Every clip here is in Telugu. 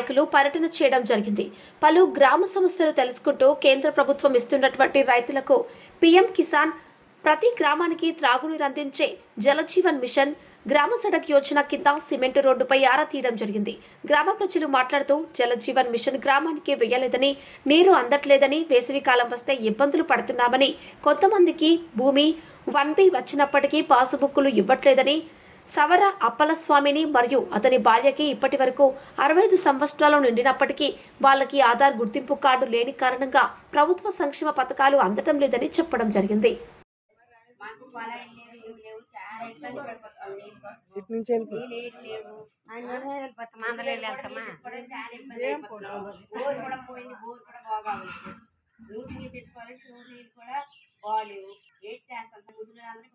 నాయకులు పర్యటన చేయడం జరిగింది. పలు గ్రామ సమస్యలు తెలుసుకుంటూ కేంద్ర ప్రభుత్వం ఇస్తున్నటువంటి రైతులకు పీఎం కిసాన్, ప్రతి గ్రామానికి త్రాగునీరు అందించే జలజీవన్ మిషన్, గ్రామ సడక్ యోజన కింద సిమెంట్ రోడ్డుపై ఆరా తీయడం జరిగింది. గ్రామ ప్రజలు మాట్లాడుతూ జలజీవన్ మిషన్ గ్రామానికి వేయలేదని, నీరు అందట్లేదని, వేసవి కాలం వస్తే ఇబ్బందులు పడుతున్నామని, కొంతమందికి భూమి 1B వచ్చినప్పటికీ పాసుబుక్కులు ఇవ్వట్లేదని, సవర అప్పలస్వామిని మరియు అతని భార్యకి ఇప్పటి వరకు 65 సంవత్సరాలు నిండినప్పటికీ వాళ్ళకి ఆధార్ గుర్తింపు కార్డు లేని కారణంగా ప్రభుత్వ సంక్షేమ పథకాలు అందటం లేదని చెప్పడం జరిగింది.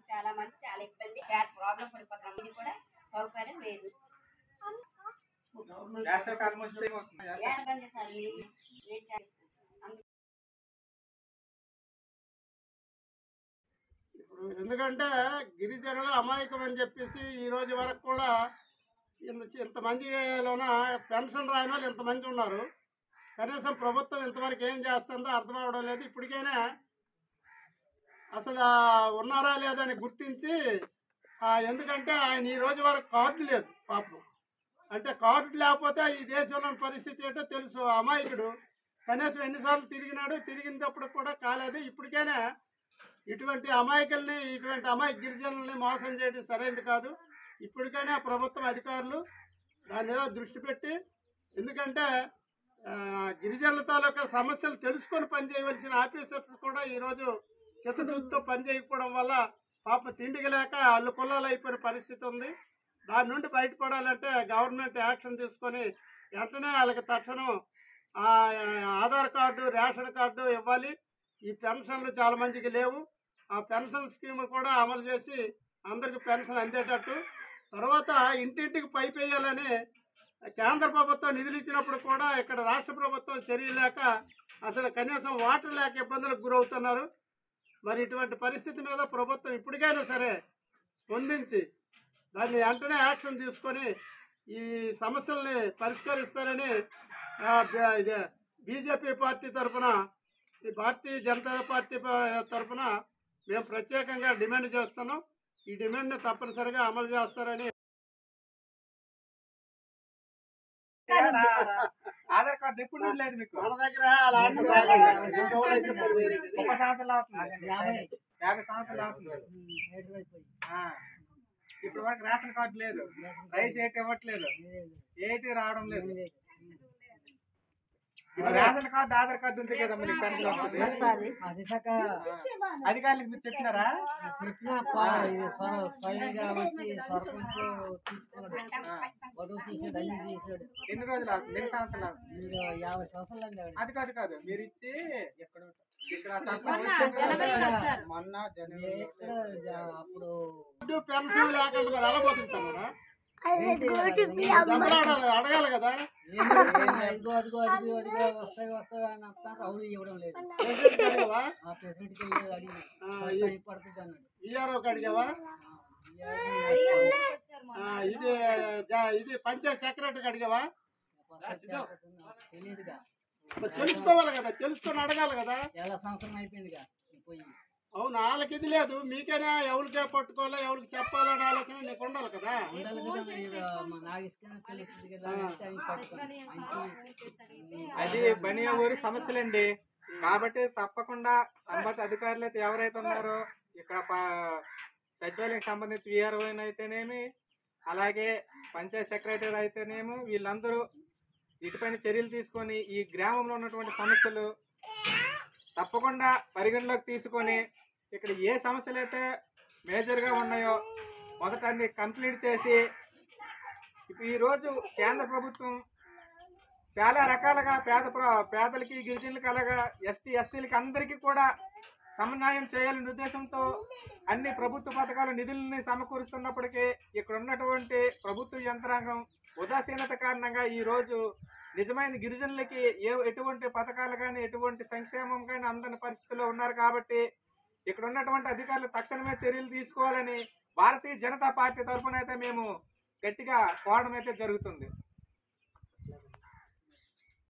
చాలా మంది చాలా ఇబ్బంది ప్రాబ్లం పడిపోతాం. ఇది కూడా సౌకర్యం లేదు. ఎందుకంటే గిరిజనులు అమాయకం అని చెప్పేసి ఈ రోజు వరకు కూడా ఇంతమందిలోన పెన్షన్ రాని వాళ్ళు ఇంతమంది ఉన్నారు. కనీసం ప్రభుత్వం ఇంతవరకు ఏం చేస్తుందో అర్థం అవడం లేదు. ఇప్పటికైనా అసలు ఉన్నారా లేదని గుర్తించి, ఎందుకంటే ఆయన ఈ రోజు వరకు కార్డు లేదు పాపం. అంటే కార్డు లేకపోతే ఈ దేశంలో పరిస్థితి ఏంటో తెలుసు. అమాయకుడు కనీసం ఎన్నిసార్లు తిరిగినాడు, తిరిగినప్పుడు కూడా కాలేదు. ఇప్పటికైనా ఇటువంటి అమాయకుల్ని, ఇటువంటి గిరిజనుల్ని మోసం చేయడం సరైనది కాదు. ఇప్పటికైనా ప్రభుత్వం అధికారులు దాని మీద దృష్టి పెట్టి, ఎందుకంటే గిరిజనుల తాలూకా సమస్యలు తెలుసుకొని పనిచేయవలసిన ఆఫీసర్స్ కూడా ఈరోజు చిత్తశుద్ధితో పనిచేయకపోవడం వల్ల పాప తిండికి లేక అల్లు కొల్లాలు అయిపోయిన పరిస్థితి ఉంది. దాని నుండి బయటపడాలంటే గవర్నమెంట్ యాక్షన్ తీసుకొని వెంటనే వాళ్ళకి తక్షణం ఆధార్ కార్డు, రేషన్ కార్డు ఇవ్వాలి. ఈ పెన్షన్లు చాలా మందికి లేవు. ఆ పెన్షన్ స్కీమ్ కూడా అమలు చేసి అందరికి పెన్షన్ అందేటట్టు, తర్వాత ఇంటింటికి పైప్ వేయాలని కేంద్ర ప్రభుత్వం నిధులు ఇచ్చినప్పుడు కూడా ఇక్కడ రాష్ట్ర ప్రభుత్వం చర్య లేక అసలు కనీసం వాటర్ లేక ఇబ్బందులకు గురవుతున్నారు. మరి ఇటువంటి పరిస్థితి మీద ప్రభుత్వం ఇప్పటికైనా సరే స్పందించి దాన్ని వెంటనే యాక్షన్ తీసుకొని ఈ సమస్యల్ని పరిష్కరిస్తారని బీజేపీ పార్టీ తరఫున, ఈ భారతీయ జనతా పార్టీ తరఫున మేము ప్రత్యేకంగా డిమాండ్ చేస్తున్నాం. ఈ డిమాండ్ని తప్పనిసరిగా అమలు చేస్తారని. ఆధార్ కార్డు ఎప్పుడు నుంచి లేదు మీకు? మన దగ్గర 30 సంవత్సరాలు అవుతుంది, 50 సంవత్సరాలు అవుతుంది. ఇప్పుడు వరకు రేషన్ కార్డు లేదు, రైస్ ఏటి ఇవ్వట్లేదు, ఏటి రావడం లేదు. రేషన్ కార్డు, ఆధార్ కార్డు ఉంది కదా మీకు పెన్షన్ వస్తుంది. అధికారులకు మీరు చెప్పినారా? ఎన్ని రోజులు అవుతుంది? ఎన్ని సంవత్సరాలు అవుతుంది? 50 సంవత్సరాలు. అది కాదు కాదు, మీరు ఇచ్చి ఇక్కడ మొన్న అప్పుడు పెన్షన్ లేకుండా వెళ్ళబోతుంటారా? అడగాలి కదా. అదిగో వస్తాయి అని అంటారు, అవును ఇవ్వడం లేదు. ప్రెసిడెంట్కి వెళ్ళి అడిగి పడుతుంది అన్నాడు. ఈఆర్ఓకి అడిగావా? ఇది పంచాయత్ సెక్రటరీకి అడిగావా? తెలియదుగా, తెలుసుకోవాలి కదా, తెలుసుకొని అడగాలి కదా. చాలా సంవత్సరం అయిపోయిందిగా పోయి. అవును, వాళ్ళకి ఇది లేదు, మీకైనా ఎవరికే పట్టుకోవాలో ఎవరికి చెప్పాలనే ఆలోచన నీకు ఉండాలి కదా. అది బనియా ఊరి సమస్యలండి. కాబట్టి తప్పకుండా సంబంధిత అధికారులు అయితే ఎవరైతే ఉన్నారో ఇక్కడ సచివాలయానికి సంబంధించి విఆర్ఓ అయితేనేమి, అలాగే పంచాయత్ సెక్రటరీ అయితేనేమి, వీళ్ళందరూ వీటిపైన చర్యలు తీసుకొని ఈ గ్రామంలో ఉన్నటువంటి సమస్యలు తప్పకుండా పరిగణలోకి తీసుకొని ఇక్కడ ఏ సమస్యలు అయితే మేజర్గా ఉన్నాయో మొదట అన్ని కంప్లీట్ చేసి, ఈరోజు కేంద్ర ప్రభుత్వం చాలా రకాలుగా పేదలకి, గిరిజనులకి, అలాగా ఎస్టీ ఎస్సీలకి అందరికీ కూడా సమన్వయం చేయాలనే ఉద్దేశంతో అన్ని ప్రభుత్వ పథకాలు నిధులని సమకూరుస్తున్నప్పటికీ ఇక్కడ ఉన్నటువంటి ప్రభుత్వ యంత్రాంగం ఉదాసీనత కారణంగా ఈరోజు నిజమైన గిరిజనులకి ఎటువంటి పథకాలు కానీ, ఎటువంటి సంక్షేమం కానీ అందని పరిస్థితుల్లో ఉన్నారు. కాబట్టి ఇక్కడ ఉన్నటువంటి అధికారులు తక్షణమే చర్యలు తీసుకోవాలని భారతీయ జనతా పార్టీ తరఫున అయితే మేము గట్టిగా కోరడం అయితే జరుగుతుంది.